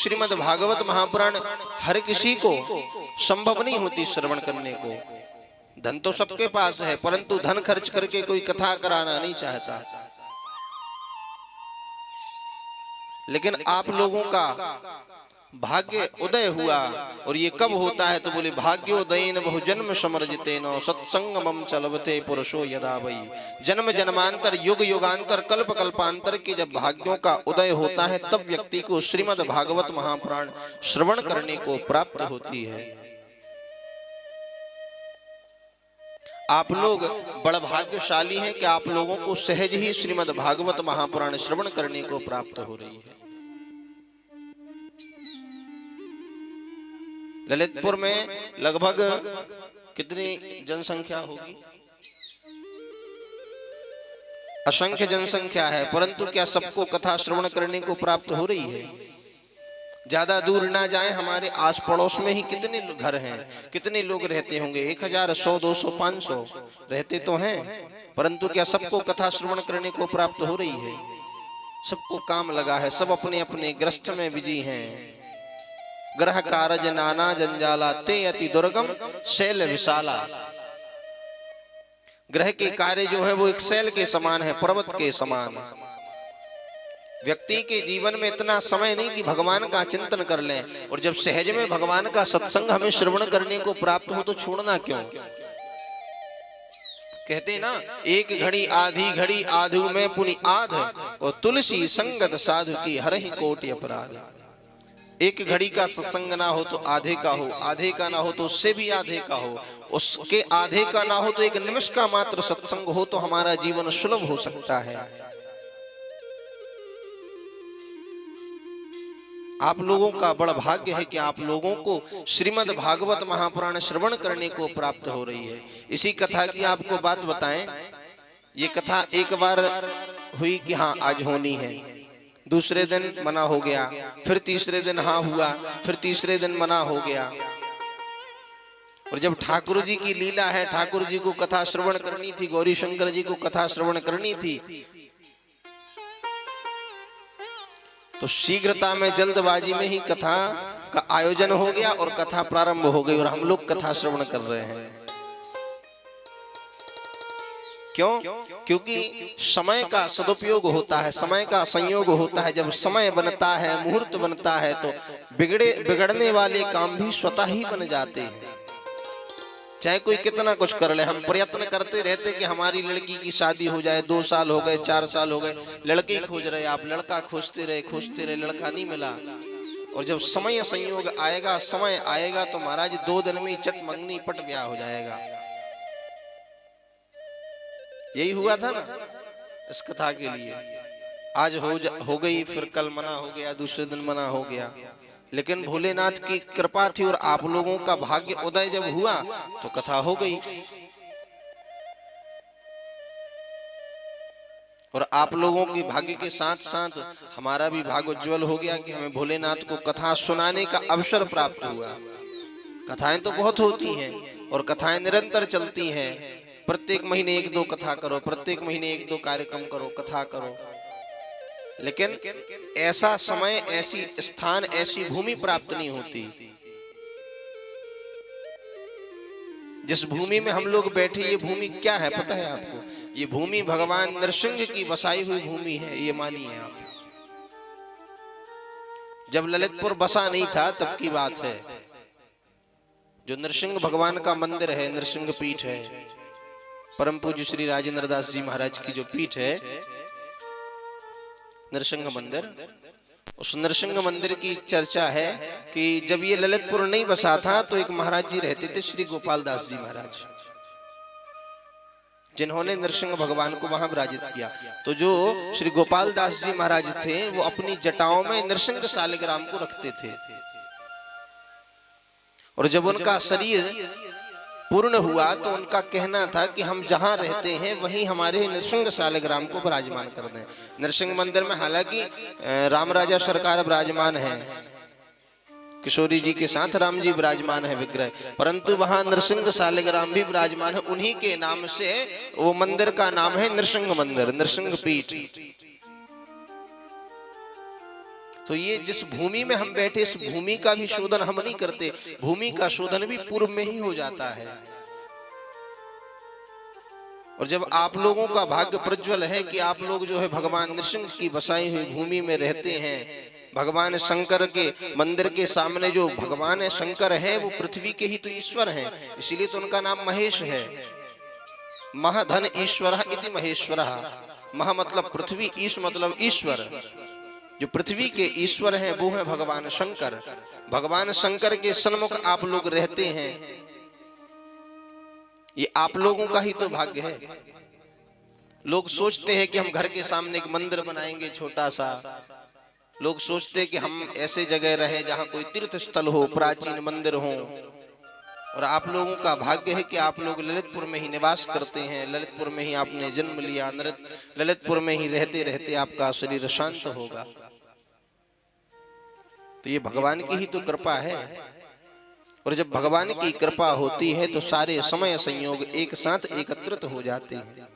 श्रीमद् भागवत महापुराण हर किसी को संभव नहीं होती श्रवण करने को। धन तो सबके पास है, परंतु धन खर्च करके कोई कथा कराना नहीं चाहता। लेकिन आप लोगों का भाग्य उदय हुआ, और ये कब होता है तो बोले भाग्योदयेन बहुजन्म समर्जितेन सत्संगमं चलवते पुरुषो यदा वै। जन्म जन्मांतर युग युगांतर कल्प कल्पांतर के जब भाग्यों का उदय होता है तब व्यक्ति को श्रीमद् भागवत महापुराण श्रवण करने को प्राप्त होती है। आप लोग बड़ भाग्यशाली हैं कि आप लोगों को सहज ही श्रीमद् भागवत महापुराण श्रवण करने को प्राप्त हो रही है। ललितपुर में लगभग कितनी जनसंख्या होगी? असंख्य जनसंख्या है, परंतु क्या सबको कथा श्रवण करने को प्राप्त हो रही है? ज्यादा दूर ना जाएं, हमारे आस पड़ोस में ही कितने घर हैं, कितने लोग रहते होंगे? 1000, 100, 200, 500 रहते तो हैं, परंतु क्या सबको कथा श्रवण करने को प्राप्त हो रही है? सबको काम लगा है, सब अपने अपने ग्रस्त में बिजी हैं। ग्रह कारज नाना जंजाला ते अति दुर्गम शैल विशाला। ग्रह के कार्य जो है वो एक शैल के समान है, पर्वत के समान। व्यक्ति के जीवन में इतना समय नहीं कि भगवान का चिंतन कर लें, और जब सहज में भगवान का सत्संग हमें श्रवण करने को प्राप्त हो तो छोड़ना क्यों? कहते ना, एक घड़ी आधी घड़ी आधु में पुनि आध, और तुलसी संगत साधु की हरहि कोटि अपराध। एक घड़ी का सत्संग ना हो तो आधे का हो, आधे का ना हो तो उससे भी आधे का हो, उसके आधे का ना हो तो एक निमिष का मात्र सत्संग हो तो हमारा जीवन सुलभ हो सकता है। आप लोगों का बड़ा भाग्य है कि आप लोगों को श्रीमद् भागवत महापुराण श्रवण करने को प्राप्त हो रही है। इसी कथा की आपको बात बताएं, ये कथा एक बार हुई कि हाँ आज होनी है, दूसरे दिन मना हो गया, फिर तीसरे दिन हाँ हुआ, फिर तीसरे दिन मना हो गया। और जब ठाकुर जी की लीला है, ठाकुर जी को कथा श्रवण करनी थी, गौरी शंकर जी को कथा श्रवण करनी थी, तो शीघ्रता में जल्दबाजी में ही कथा का आयोजन हो गया और कथा प्रारंभ हो गई, और हम लोग कथा श्रवण कर रहे हैं। क्यों? क्योंकि समय का सदुपयोग होता है, समय का संयोग होता है। जब समय बनता है, मुहूर्त बनता है, तो बिगड़ने वाले काम भी स्वतः ही बन जाते हैं। चाहे कोई कितना कुछ कर ले, हम प्रयत्न करते रहते कि हमारी लड़की की शादी हो जाए, 2 साल हो गए, 4 साल हो गए, लड़के खोज रहे, आप लड़का खोजते रहे, लड़का नहीं मिला। और जब समय संयोग आएगा, समय आएगा तो महाराज 2 दिन में चट मंगनी पट ब्याह हो जाएगा। यही हुआ था ना इस कथा के लिए। आज हो गई, फिर कल मना हो गया, दूसरे दिन मना हो गया, लेकिन भोलेनाथ की कृपा थी और आप लोगों का भाग्य उदय जब हुआ तो कथा हो गई। और आप लोगों के भाग्य के साथ साथ हमारा भी भाग्य उज्जवल हो गया कि हमें भोलेनाथ को कथा सुनाने का अवसर प्राप्त हुआ। कथाएं तो बहुत होती हैं और कथाएं निरंतर चलती हैं। प्रत्येक महीने 1-2 कथा करो, प्रत्येक महीने 1-2 कार्यक्रम करो, कथा करो, लेकिन ऐसा समय, ऐसी स्थान, ऐसी भूमि प्राप्त नहीं होती। जिस भूमि में हम लोग बैठे, ये भूमि क्या है पता है आपको? ये भूमि भगवान नरसिंह की बसाई हुई भूमि है, ये मानिए आप। जब ललितपुर बसा नहीं था तब की बात है। जो नरसिंह भगवान का मंदिर है, नरसिंह पीठ है, परम पूज्य श्री राजेंद्र दास जी महाराज की जो पीठ है नरसिंह मंदिर, उस नरसिंह मंदिर की चर्चा है कि जब ये ललितपुर नहीं बसा था तो एक महाराज जी रहते थे, श्री गोपाल दास जी महाराज, जिन्होंने नरसिंह भगवान को वहां विराजित किया। तो जो श्री गोपाल दास जी महाराज थे वो अपनी जटाओं में नरसिंह शालिग्राम को रखते थे, और जब उनका शरीर पूर्ण हुआ तो उनका कहना था कि हम जहां रहते हैं वहीं हमारे नरसिंह शालिग्राम को विराजमान कर दें। नरसिंह मंदिर में हालांकि राम राजा सरकार विराजमान है, किशोरी जी के साथ राम जी विराजमान है विग्रह, परंतु वहां नरसिंह शालिग्राम भी विराजमान है। उन्हीं के नाम से वो मंदिर का नाम है नरसिंह मंदिर, नरसिंह पीठ। तो ये जिस भूमि में हम बैठे, इस भूमि का भी शोधन हम नहीं करते, भूमि का शोधन भी पूर्व में ही हो जाता है। और जब आप लोगों का भाग्य प्रज्वल है कि आप लोग जो है भगवान नृसिंह की बसाई हुई भूमि में रहते हैं, भगवान शंकर के मंदिर के सामने जो भगवान शंकर है वो पृथ्वी के ही तो ईश्वर हैं, इसीलिए तो उनका नाम महेश है। महाधन ईश्वर इति महेश्वरः। महा मतलब पृथ्वी, ईश मतलब ईश्वर। जो पृथ्वी के ईश्वर हैं वो है भगवान शंकर। भगवान शंकर के सन्मुख आप लोग रहते हैं, ये आप लोगों का ही तो भाग्य है। लोग सोचते हैं कि हम घर के सामने एक मंदिर बनाएंगे छोटा सा, लोग सोचते हैं कि हम ऐसे जगह रहें जहां कोई तीर्थ स्थल हो, प्राचीन मंदिर हो। और आप लोगों का भाग्य है कि आप लोग ललितपुर में ही निवास करते हैं, ललितपुर में ही आपने जन्म लिया, ललितपुर में ही रहते रहते आपका शरीर शांत होगा। तो ये भगवान की ही तो कृपा है। और जब भगवान की कृपा होती है तो सारे समय संयोग एक साथ एकत्रित हो जाते हैं।